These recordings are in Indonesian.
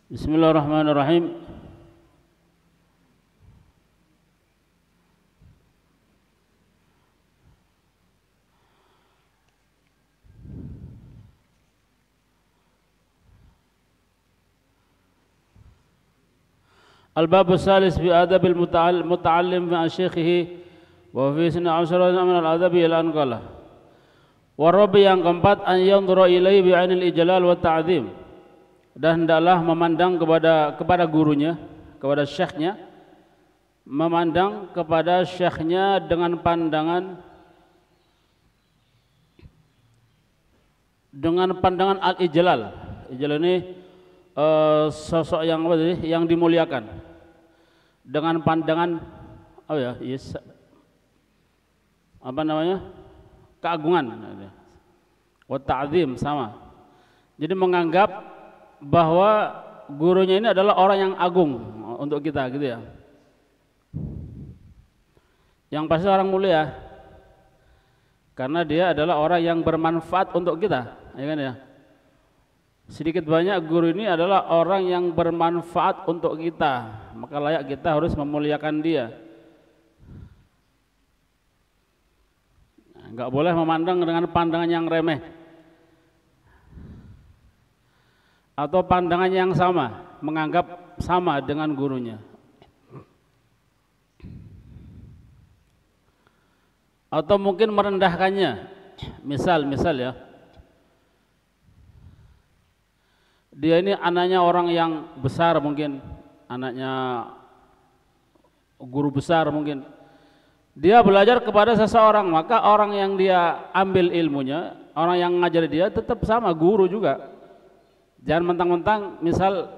Bismillahirrahmanirrahim. Al-Babu Salis fi adabil muta'allim ma'a syekhihi wa fi sina asyara min al-adabi ila anqalah. Warabi yang keempat, an yanzura ilaihi bi'ainil ijlal wa ta'zim. Dan hendaklah memandang kepada gurunya, kepada syekhnya, memandang kepada syekhnya dengan pandangan al-ijlal. Ijlal ini sosok yang apa tadi? Yang dimuliakan. Dengan pandangan keagungan. Wa ta'zim sama. Jadi menganggap bahwa gurunya ini adalah orang yang agung untuk kita, gitu ya. Yang pasti orang mulia, karena dia adalah orang yang bermanfaat untuk kita, ya kan ya. Sedikit banyak guru ini adalah orang yang bermanfaat untuk kita, maka layak kita harus memuliakan dia. Enggak boleh memandang dengan pandangan yang remeh atau pandangan yang sama, menganggap sama dengan gurunya, atau mungkin merendahkannya. Misal ya, dia ini anaknya orang yang besar, mungkin anaknya guru besar, mungkin dia belajar kepada seseorang, maka orang yang dia ambil ilmunya, orang yang ngajari dia tetap sama guru juga. Jangan mentang-mentang misal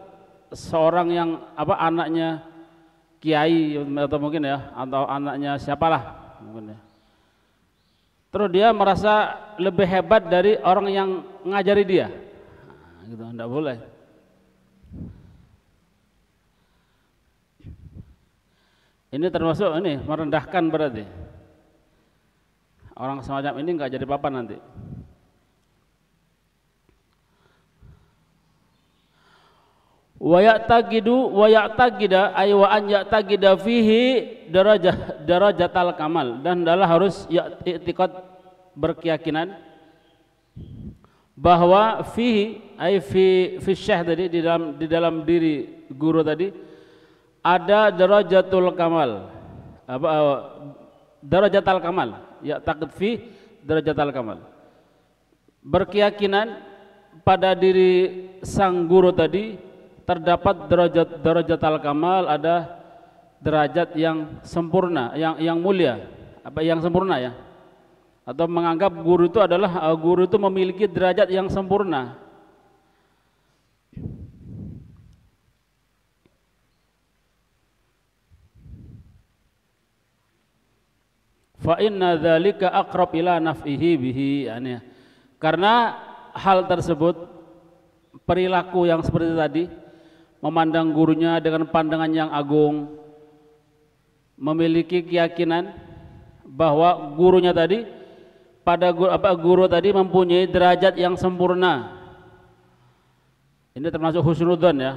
seorang yang anaknya kiai atau mungkin ya, atau anaknya siapalah mungkin ya, terus dia merasa lebih hebat dari orang yang ngajari dia. Gitu, enggak boleh. Ini termasuk ini merendahkan, berarti orang semacam ini enggak jadi apa-apa nanti. Wa ya'taqida ay wa an ya'taqida fihi darajatal kamal, dan adalah harus i'tiqad, berkeyakinan bahwa fihi ay fi syekh tadi, di dalam diri guru tadi ada darajatul kamal, darajatal kamal, ya'taqid fi darajatal kamal, berkeyakinan pada diri sang guru tadi terdapat darajatul kamal, ada derajat yang sempurna, yang mulia, yang sempurna ya, atau menganggap guru itu memiliki derajat yang sempurna. Fa inna dzalika aqrab ila naf'ihi bihi, yani karena hal tersebut, perilaku yang seperti tadi, memandang gurunya dengan pandangan yang agung, memiliki keyakinan bahwa gurunya tadi, guru tadi mempunyai derajat yang sempurna. Ini termasuk husnudzon ya.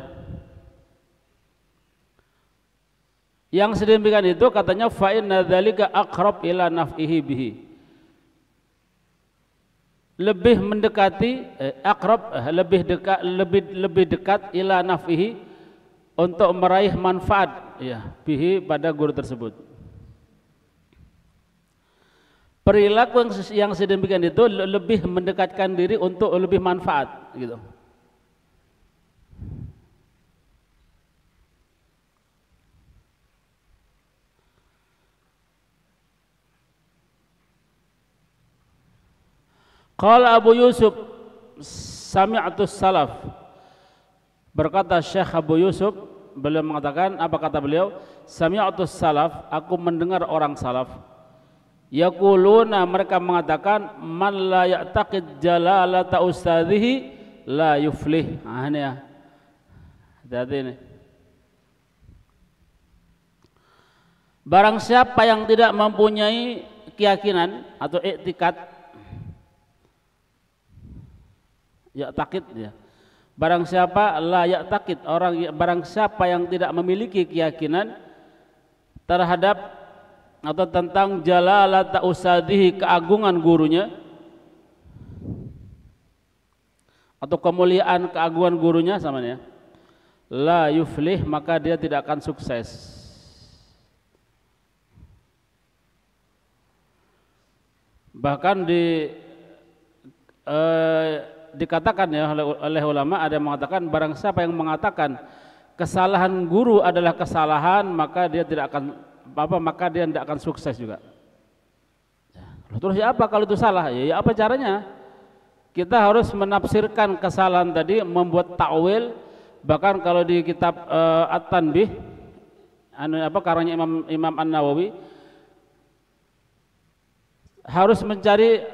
Yang sedemikian itu katanya fa inna dzalika aqrab ila naf'ihi bihi, lebih mendekati lebih dekat ila naf'ihi, untuk meraih manfaat ya bihi, pada guru tersebut. Perilaku yang sedemikian itu lebih mendekatkan diri untuk lebih manfaat gitu. Qala Abu Yusuf sami'tus salaf, berkata Syekh Abu Yusuf, beliau mengatakan, apa kata beliau? Sami'tus salaf, aku mendengar orang salaf, yaquluna, mereka mengatakan, man la ya'taqid jalalata ustadhihi la yuflih. Ini ya, hati-hati ini. Barang siapa yang tidak mempunyai keyakinan atau i'tikad, ya takid ya, Barang siapa la ya'taqid, barang siapa yang tidak memiliki keyakinan terhadap atau tentang jalalata ustadihi, keagungan gurunya atau kemuliaan keagungan gurunya sama ya, la yuflih, maka dia tidak akan sukses. Bahkan dikatakan ya oleh ulama, ada yang mengatakan barang siapa yang mengatakan kesalahan guru adalah kesalahan, maka dia tidak akan maka dia tidak akan sukses juga. Terus ya apa kalau itu salah? Ya apa caranya? Kita harus menafsirkan kesalahan tadi, membuat takwil. Bahkan kalau di kitab At-Tanbih karanya Imam An-Nawawi, harus mencari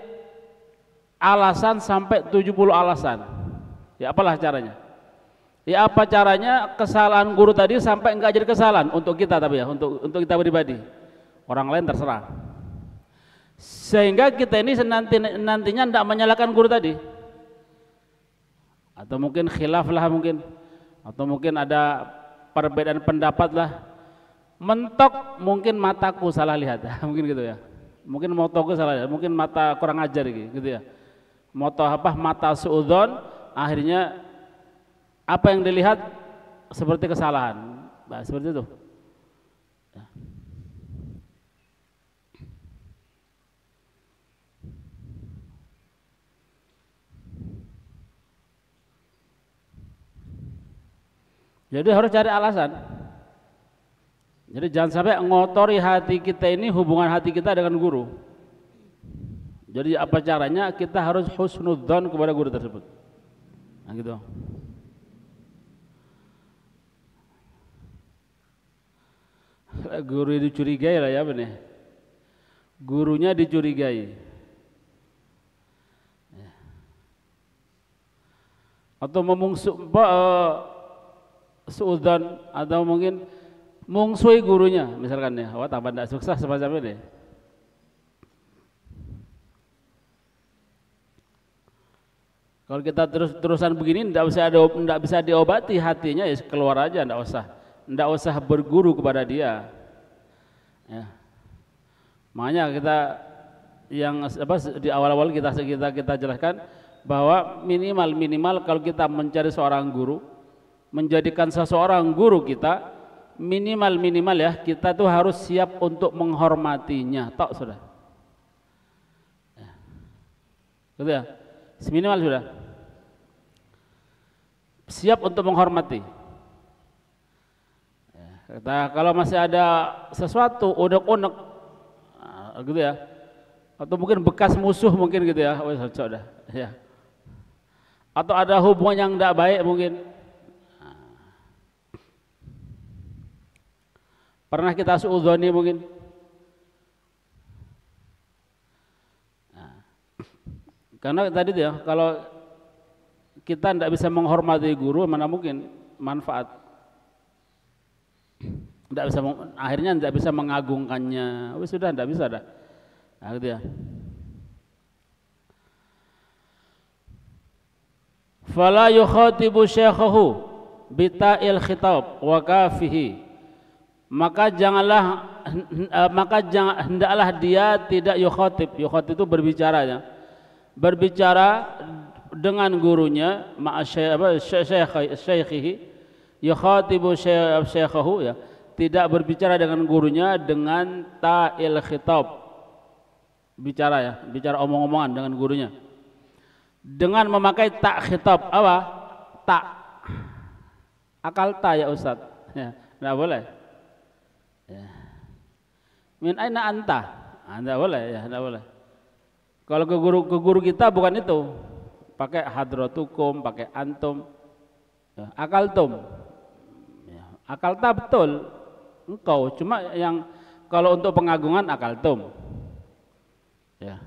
alasan sampai 70 alasan. Ya apalah caranya? Ya apa caranya kesalahan guru tadi sampai enggak jadi kesalahan untuk kita, tapi ya untuk kita pribadi. Orang lain terserah. Sehingga kita ini nantinya tidak menyalahkan guru tadi. Atau mungkin khilaf lah mungkin. Atau mungkin ada perbedaan pendapat lah. Mentok mungkin mataku salah lihat. Mungkin gitu ya. Mungkin motoku salah lihat, mungkin mata kurang ajar gitu ya. Mata suudzon, akhirnya apa yang dilihat seperti kesalahan. Nah, seperti itu. Ya. Jadi harus cari alasan. Jadi jangan sampai ngotori hati kita ini, hubungan hati kita dengan guru. Jadi apa caranya? Kita harus husnudzon kepada guru tersebut. Nah gitu. Guru dicurigai lah ya bener. Gurunya dicurigai. Atau suudzon, atau mungkin mungsui gurunya misalkan ya, wah tambah tidak sukses semacam ini. Kalau kita terusan begini tidak bisa diobati hatinya, ya keluar aja, tidak usah berguru kepada dia. Ya. Makanya kita yang di awal-awal kita jelaskan bahwa minimal kalau kita mencari seorang guru, menjadikan seseorang guru kita, minimal ya, kita tuh harus siap untuk menghormatinya, tok sudah. Ya. Gitu ya, seminimal sudah. Siap untuk menghormati. Ya. Kalau masih ada sesuatu unek-unek, gitu ya, atau mungkin bekas musuh mungkin gitu ya, sudah. Ya. Atau ada hubungan yang tidak baik mungkin. Pernah kita suudzoni mungkin. Nah, karena tadi ya, kalau kita tidak bisa menghormati guru, mana mungkin manfaat. Akhirnya tidak bisa mengagungkannya. Sudah tidak bisa dah. Nah, gitu ya. Fala yukhatibu syekhahu bita'il khitab wa kafihi. Maka hendaklah dia tidak yukhatib itu berbicara ya. Berbicara dengan gurunya, syekhihi, yukhatibu syekhahu ya, tidak berbicara dengan gurunya dengan ta'il khitab. Bicara ya, bicara omong-omongan dengan gurunya. Dengan memakai ta' khitab, apa? Ta'. Akal ta ya Ustaz. Ya, enggak boleh. Ya. Min aina anta? Enggak boleh ya, enggak boleh. Kalau ke guru kita bukan itu. Pakai hadratukum, pakai antum. Ya, akaltum. Ya, akalta betul. Engkau, cuma yang kalau untuk pengagungan akaltum. Ya.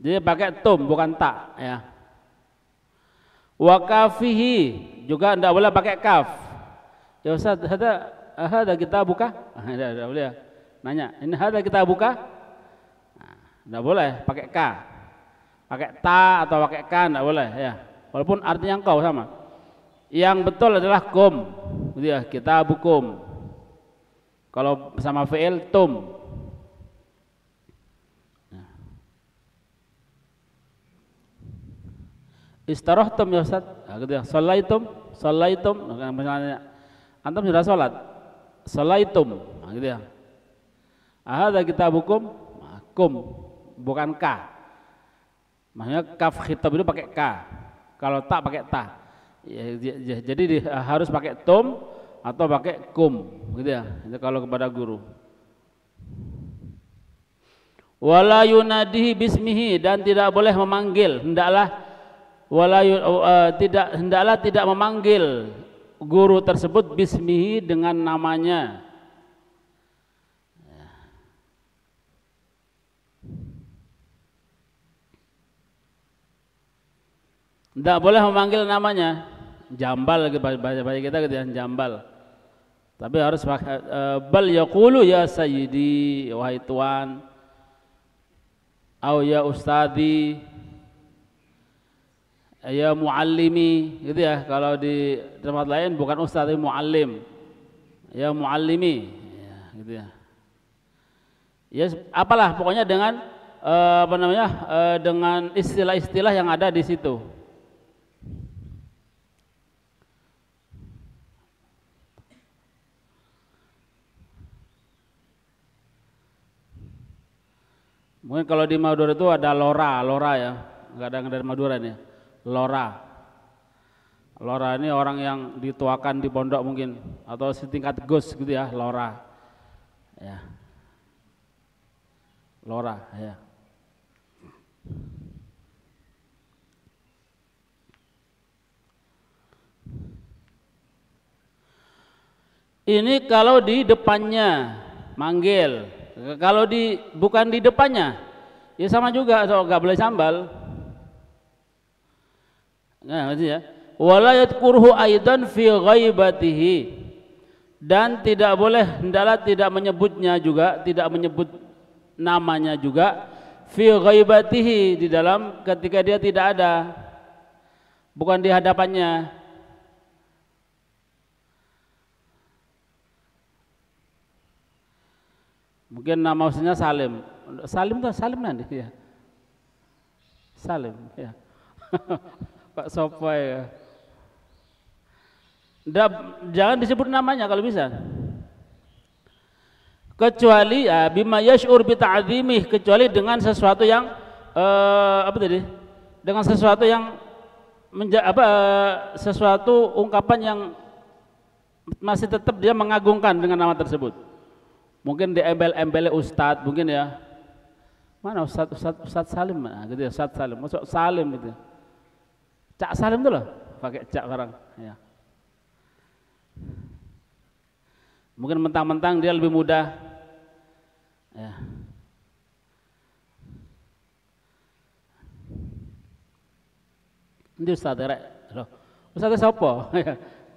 Jadi pakai tum bukan tak ya. Wa kafihi juga enggak boleh pakai kaf. Ya Ustaz, ada kita buka? Enggak boleh. Nanya, ini ada kita buka? Enggak boleh pakai ka. Pakai ta atau pakai ka enggak boleh ya. Walaupun artinya engkau sama. Yang betul adalah kum. Gitu ya, kitabukum. Kalau sama fi'il tum. Istarahtum ya Ustaz. Nah, gitu ya. Shallaitum. Misalnya antum sudah salat. Shallaitum. Nah, gitu ya. Ahadza kitabukum. Kum, bukan ka. Maksudnya kaf khitab itu pakai ka. Kalau tak pakai ta. Jadi harus pakai tum atau pakai kum, gitu ya. Itu kalau kepada guru. Wala yunadihi bismihi, dan tidak boleh memanggil, hendaklah tidak memanggil guru tersebut bismihi dengan namanya. Tidak boleh memanggil namanya. Jambal bahasa kita gitu ya, jambal. Tapi harus pakai bal yaqulu ya sayyidi, wahai tuan, au ya ustadi, ya muallimi, gitu ya. Kalau di tempat lain bukan ustaz tapi muallim. Ya muallimi, ya, gitu ya. Ya apalah pokoknya dengan dengan istilah-istilah yang ada di situ. Mungkin kalau di Madura itu ada lora ya, nggak ada yang dari Madura nih. Lora ini orang yang dituakan di pondok mungkin, atau setingkat gus gitu ya, lora. Ya. Lora ya. Ini kalau di depannya manggil. Kalau bukan di depannya, ya sama juga, nggak boleh sambal. Nah, ya. Wala yadhkuruhu aidan fi ghaibatihi, dan tidak boleh, hendaklah tidak menyebutnya juga, tidak menyebut namanya juga fi ghaibatihi, di dalam ketika dia tidak ada, bukan di hadapannya. Mungkin nama usinya Salim nanti ya. Salim ya. Pak Sopai ya. Jangan disebut namanya kalau bisa. Kecuali ya, bima yash'ur bi ta'zimih, kecuali dengan sesuatu yang apa tadi? Dengan sesuatu yang sesuatu ungkapan yang masih tetap dia mengagungkan dengan nama tersebut. Mungkin diembel-embel Ustadz mungkin ya. Mana Ustadz Salim, nah, gitu ya, Ustadz Salim, masuk Salim gitu. Cak Salim itu loh, pakai cak orang ya. Mungkin mentang-mentang dia lebih mudah ya. Ini Ustadz rek. Loh, Ustadz siapa?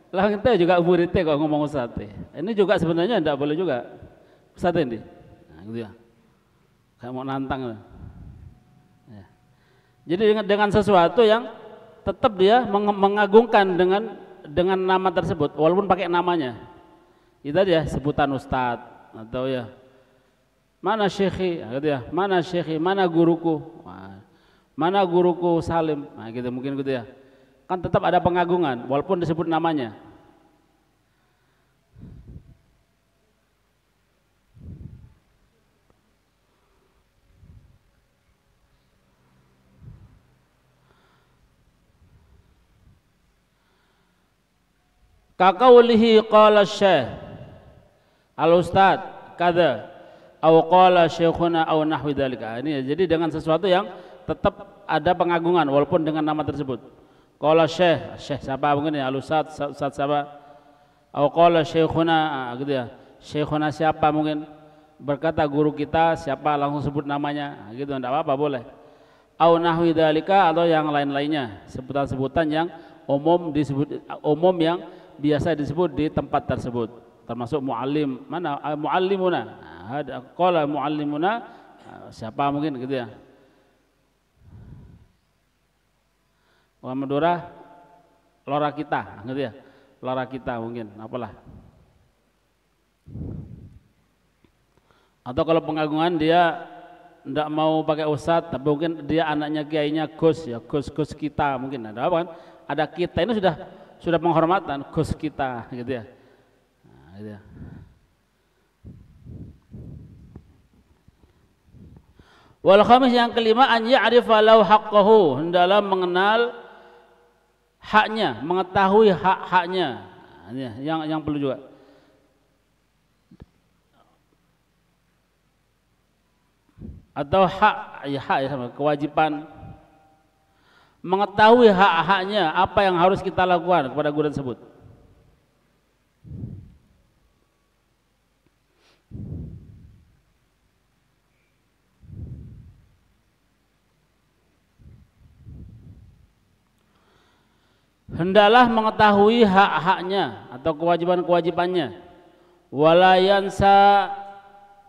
Lah kita juga muridnya kok ngomong Ustadz. Ini juga sebenarnya tidak boleh juga. Ustadz ini, nah, gitu ya, kayak mau nantang. Ya. Jadi dengan sesuatu yang tetap dia mengagungkan dengan nama tersebut, walaupun pakai namanya. Itu aja sebutan Ustadz atau ya mana syekhi, gitu ya, mana syekhi, mana guruku, mana guruku Salim, nah, gitu mungkin gitu ya. Kan tetap ada pengagungan, walaupun disebut namanya. Kaqaulihi qala syekh al-ustad kada au qala syekhuna au nahwi dzalika. Ini jadi dengan sesuatu yang tetap ada pengagungan walaupun dengan nama tersebut. Qala syekh siapa mungkin ya, al-ustad siapa, au qala syekhuna, gitu ya, syekhuna siapa mungkin, berkata guru kita siapa, langsung sebut namanya, gitu, enggak apa-apa, boleh. Au nahwi dzalika, atau yang lain-lainnya, sebutan-sebutan yang umum yang biasa disebut di tempat tersebut, termasuk muallim, mana muallimuna, qala muallimuna, siapa mungkin gitu ya. Orang Madura lora kita, gitu ya. Lora kita mungkin, apalah. Atau kalau pengagungan dia tidak mau pakai ustadz, tapi mungkin dia anaknya kiainya Gus ya, Gus kita mungkin ada apa kan? Ada kita ini sudah penghormatan Gus kita gitu ya. Nah, gitu ya. Wal khamis yang kelima an ya'rifa lahu haqqahu, hendaklah mengenal haknya, mengetahui hak-haknya. Nah, yang perlu juga. Atau hak ya sama kewajiban mengetahui hak-haknya, apa yang harus kita lakukan kepada guru tersebut. Hendaklah mengetahui hak-haknya atau kewajiban-kewajibannya. Wala yansa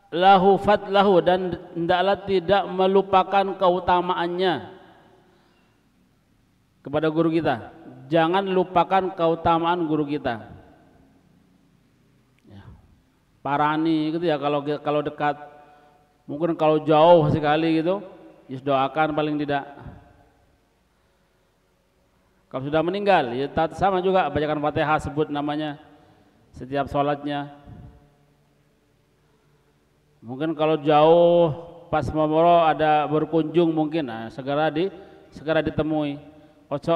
lahu fadlahu, dan hendaklah tidak melupakan keutamaannya kepada guru kita. Jangan lupakan keutamaan guru kita. Ya. Parani gitu ya, kalau dekat, mungkin kalau jauh sekali gitu, ya doakan paling tidak. Kalau sudah meninggal, ya sama juga bacakan Fatihah, sebut namanya setiap sholatnya. Mungkin kalau jauh pas momoro ada berkunjung mungkin, nah, segera ditemui. Ojo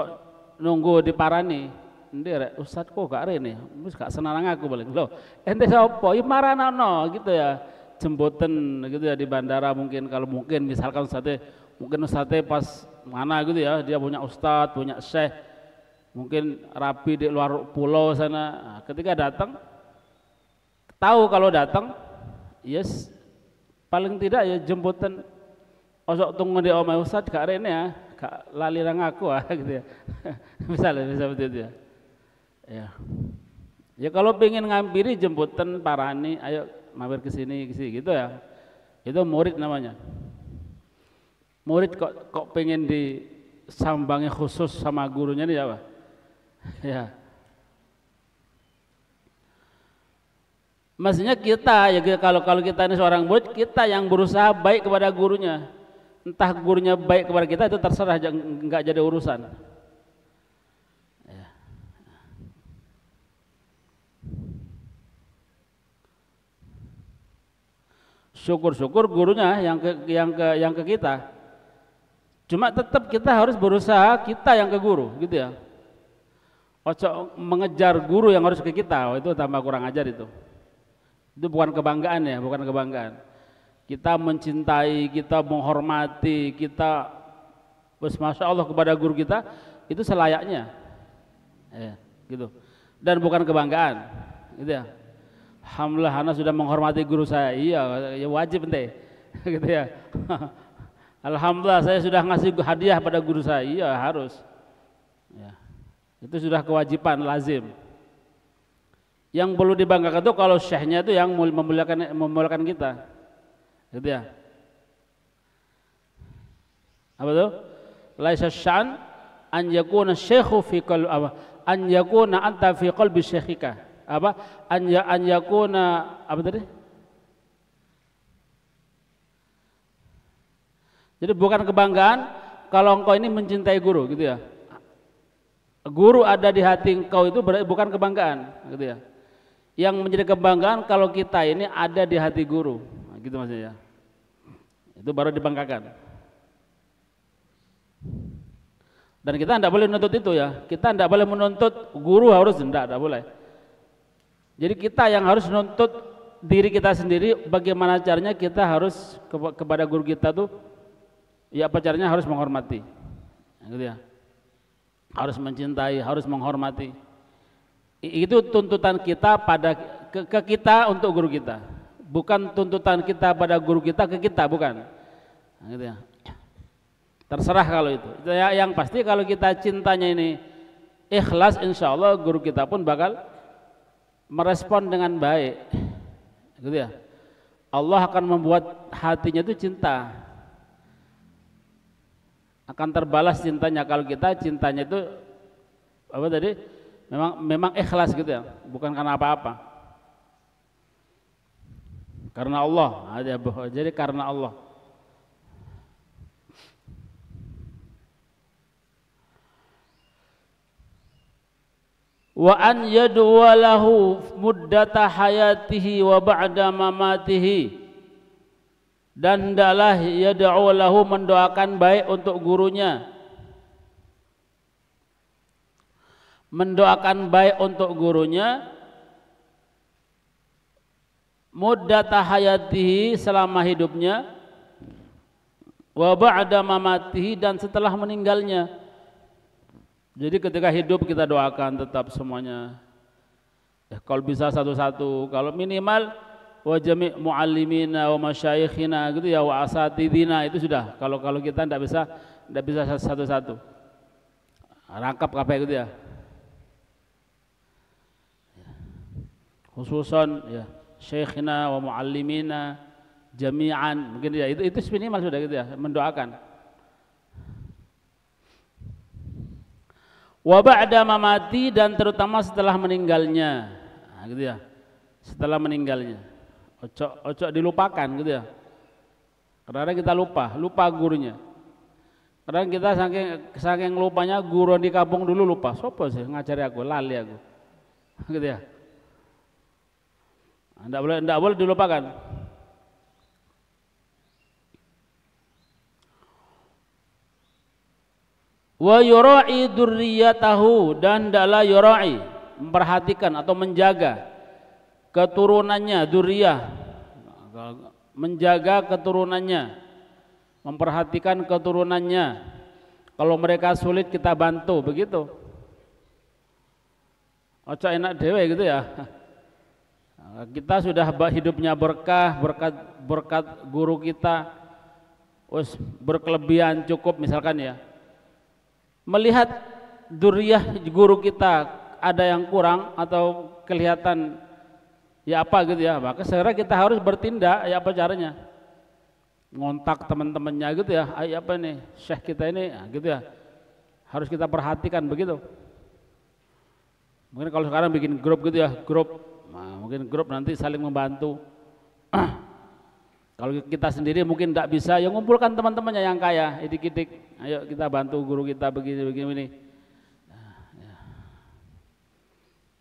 nunggu di parani. Ndek Ustaz kok gak rene, wis gak senarang aku balik. Loh, ente sapa? Ya maranono gitu ya. Jemboten gitu ya di bandara mungkin, kalau mungkin misalkan Ustadz pas mana gitu ya, dia punya ustadz, punya syekh, mungkin rapi di luar pulau sana. Nah, ketika datang, tahu kalau datang, yes, paling tidak ya jemputan osok tunggu di omah ustad gak rene ya, gak lali nang aku gitu ya. Bisa seperti itu ya. Ya kalau pengen ngampiri jemputan parani, ayo mampir ke sini gitu ya. Itu murid namanya. Murid kok pengen disambangi khusus sama gurunya nih apa? Ya. Maksudnya kita ya, kalau kita ini seorang murid, kita yang berusaha baik kepada gurunya. Entah gurunya baik kepada kita itu terserah, enggak jadi urusan. Ya. Syukur-syukur gurunya yang ke kita. Cuma tetap kita harus berusaha, kita yang ke guru gitu ya. Ojo mengejar guru yang harus ke kita, itu tambah kurang ajar itu. Itu bukan kebanggaan ya, bukan kebanggaan. Kita mencintai, kita menghormati, kita masya Allah kepada guru kita, itu selayaknya, ya, gitu. Dan bukan kebanggaan, gitu ya. Alhamdulillah anak sudah menghormati guru saya, iya, ya wajib ente, gitu ya. Alhamdulillah saya sudah ngasih hadiah pada guru saya, iya harus. Ya. Itu sudah kewajiban lazim. Yang perlu dibanggakan itu kalau syekhnya itu yang memuliakan kita, gitu ya. Apa itu? Laisa sya'an an yakuna syekhu fi qalbi, an yakuna anta fi qalbi syekhika. Apa? An yakuna apa tadi? Jadi bukan kebanggaan kalau engkau ini mencintai guru, gitu ya. Guru ada di hati engkau itu bukan kebanggaan, gitu ya. Yang menjadi kebanggaan kalau kita ini ada di hati guru, nah, gitu maksudnya. Itu baru dibanggakan. Dan kita tidak boleh menuntut itu ya. Kita tidak boleh menuntut guru harus, tidak boleh. Jadi kita yang harus menuntut diri kita sendiri, bagaimana caranya kita harus kepada guru kita tuh, ya apa caranya harus menghormati, gitu ya. Harus mencintai, harus menghormati. Itu tuntutan kita ke kita untuk guru kita, bukan tuntutan kita pada guru kita ke kita, bukan. Nah, gitu ya. Terserah kalau itu. Ya, yang pasti kalau kita cintanya ini ikhlas, insya Allah guru kita pun bakal merespon dengan baik, gitu ya. Allah akan membuat hatinya itu cinta. akan terbalas cintanya kalau kita cintanya itu apa tadi? Memang ikhlas gitu ya, bukan karena apa-apa. Karena Allah, jadi karena Allah. Wa an yad'u lahu muddata hayatihi wa ba'da mamatihi, dan hendaklah yad'u lahu mendoakan baik untuk gurunya, mendoakan baik untuk gurunya muddata hayatihi selama hidupnya, wa ba'da mamatihi dan setelah meninggalnya. Jadi ketika hidup kita doakan tetap semuanya. Kalau bisa satu-satu, kalau minimal wa jami' muallimina wa masyayikhina gitu ya, wa asatidina, itu sudah. Kalau kita tidak bisa satu-satu. Rangkap kabeh gitu ya. Khususan ya syekhina wa muallimina jami'an, mungkin ya itu minimal sudah gitu ya, mendoakan. Wa ba'da mamati, dan terutama setelah meninggalnya. Nah, gitu ya. Setelah meninggalnya. Ojo dilupakan gitu ya. Karena kita lupa gurunya. Kadang kita saking lupanya guru di kampung dulu lupa. Sopo sih ngajari aku, lali aku. Gitu ya. Enggak boleh dilupakan. Wa yura'i dzurriyyatahu, dan hendaklah yura'i memperhatikan atau menjaga keturunannya, dzurriyyah, menjaga keturunannya, memperhatikan keturunannya. Kalau mereka sulit kita bantu, begitu. Ojo enak dewe gitu ya. Kita sudah hidupnya berkat guru kita, berkelebihan cukup misalkan ya. Melihat dzurriyyah guru kita ada yang kurang atau kelihatan ya apa gitu ya, maka segera kita harus bertindak. Ya apa caranya? Ngontak teman-temannya gitu ya, apa nih syekh kita ini gitu ya, harus kita perhatikan begitu. Mungkin kalau sekarang bikin grup gitu ya, mungkin grup nanti saling membantu. Kalau kita sendiri mungkin tidak bisa, ya ngumpulkan teman-temannya yang kaya, idik-idik, ayo kita bantu guru kita begini.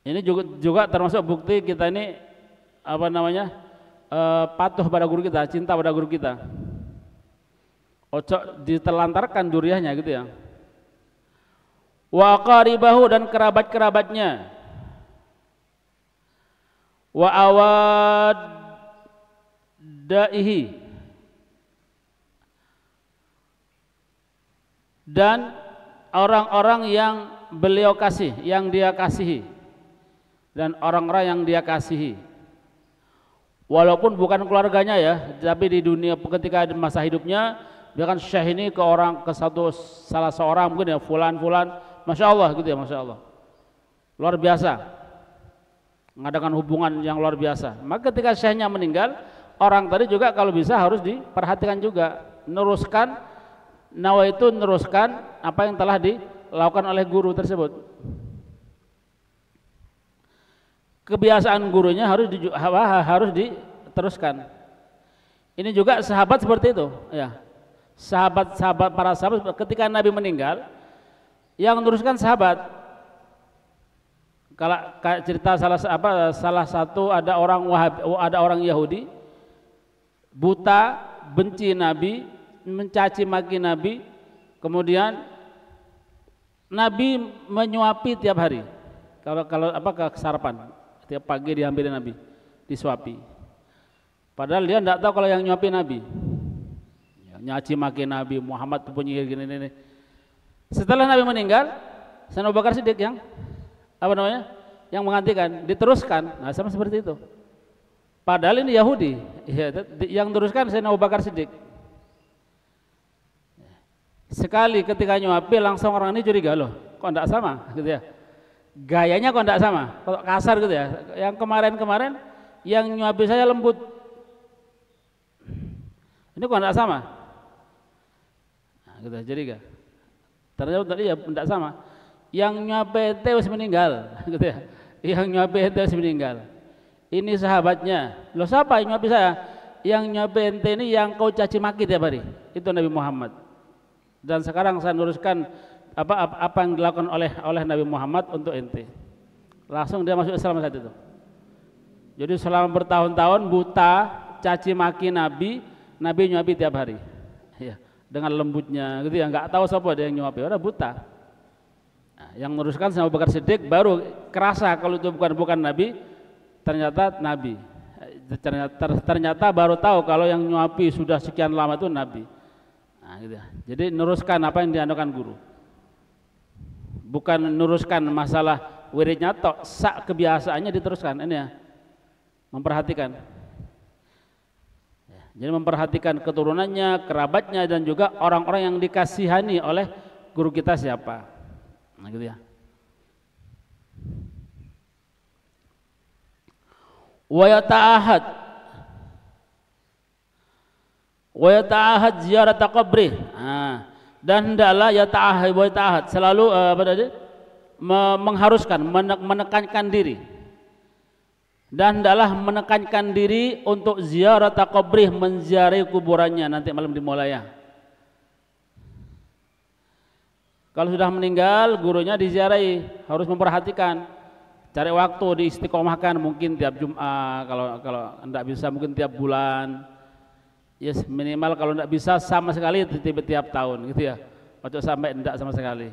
Ini juga termasuk bukti kita ini apa namanya, patuh pada guru kita, cinta pada guru kita. Ojo ditelantarkan dzurriyyahnya gitu ya. Wa qaribahu, dan kerabat-kerabatnya. Wa awaddaihi, dan orang-orang yang beliau kasih, yang dia kasihi, dan orang-orang yang dia kasihi. Walaupun bukan keluarganya ya, tapi di dunia ketika masa hidupnya, dia kan syekh ini ke salah seorang mungkin ya, fulan, masya Allah gitu ya, masya Allah, luar biasa, mengadakan hubungan yang luar biasa. Maka ketika syekhnya meninggal, orang tadi juga kalau bisa harus diperhatikan juga, neruskan apa yang telah dilakukan oleh guru tersebut. Kebiasaan gurunya harus diteruskan. Ini juga sahabat seperti itu ya. Para sahabat ketika Nabi meninggal, yang meneruskan sahabat. Kalau cerita salah satu ada orang Yahudi buta, benci Nabi, mencaci maki Nabi, kemudian Nabi menyuapi tiap hari. Kalau ke sarapan, tiap pagi diambilin Nabi, disuapi. Padahal dia tidak tahu kalau yang nyuapi Nabi. Nyaci maki Nabi, Muhammad penyihir gini. Setelah Nabi meninggal, Sayyidina Abu Bakar Siddiq yang menggantikan, diteruskan. Nah, sama seperti itu. Padahal ini Yahudi, yang teruskan Sayyidina Abu Bakar Siddiq. Sekali ketika nyuapi langsung orang ini curiga, loh kok enggak sama gitu ya, gayanya kok enggak sama, kok kasar gitu ya. Yang kemarin yang nyuapi saya lembut, ini kok enggak sama, nah, gitu. Jadi Ternyata iya tidak sama. Yang nyuapi ente wis meninggal, gitu ya. Yang nyuapi ente wis meninggal. Ini sahabatnya. Loh siapa yang nyuapi saya? Yang nyuapi ente ini yang kau caci maki tiap hari. Itu Nabi Muhammad. Dan sekarang saya luruskan apa yang dilakukan oleh Nabi Muhammad untuk ente. Langsung dia masuk Islam saat itu. Jadi selama bertahun-tahun buta, caci maki Nabi nyuapi tiap hari. Ya, dengan lembutnya gitu ya, nggak tahu siapa dia yang nyuapi, udah buta. Nah, yang meneruskan sama Abu Bakar Siddiq baru kerasa kalau itu bukan Nabi, ternyata Nabi. Ternyata baru tahu kalau yang nyuapi sudah sekian lama itu Nabi. Nah, gitu ya. Jadi meneruskan apa yang dianukan guru. Bukan meneruskan masalah wiridnya tok, sak kebiasaannya diteruskan ini ya. Memperhatikan. Jadi memperhatikan keturunannya, kerabatnya dan juga orang-orang yang dikasihani oleh guru kita siapa. Nah gitu ya. Wa yata'ahad ziyarat qabri. Nah, dan hendaklah yata'ahad selalu mengharuskan, menekankan diri. Dan hendaklah menekankan diri untuk ziarah qabri, menziarahi kuburannya nanti malam dimulai ya. Kalau sudah meninggal gurunya diziarahi, harus memperhatikan, cari waktu diistiqomahkan, mungkin tiap Jumat, kalau tidak bisa mungkin tiap bulan, yes, minimal kalau tidak bisa sama sekali tiap tahun gitu ya, waktu sampai tidak sama sekali.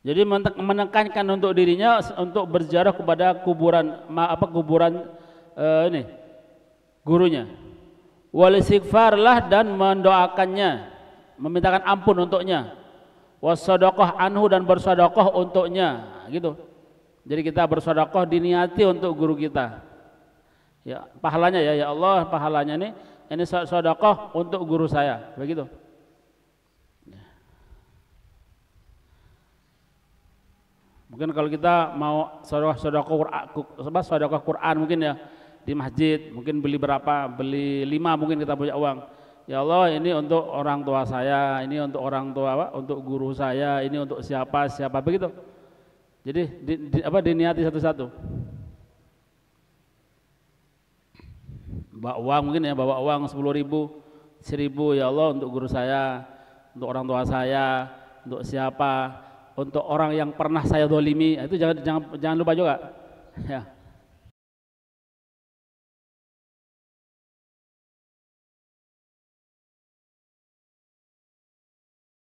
Jadi menekankan untuk dirinya untuk berziarah kepada kuburan ini gurunya. Wal istighfarlah dan mendoakannya, memintakan ampun untuknya. Wassadaqah anhu dan bersedekah untuknya, gitu. Jadi kita bersedekah diniati untuk guru kita. Ya, pahalanya ya Allah, pahalanya ini sedekah untuk guru saya, begitu. Mungkin kalau kita mau sedekah Quran mungkin ya di masjid, mungkin beli 5 mungkin kita punya uang. Ya Allah, ini untuk orang tua saya, ini untuk orang tua untuk guru saya, ini untuk siapa begitu. Jadi diniati satu-satu. Bawa uang mungkin ya, bawa uang 10.000, 1.000 ya Allah untuk guru saya, untuk orang tua saya, untuk siapa, untuk orang yang pernah saya dolimi, itu jangan lupa juga. Ya.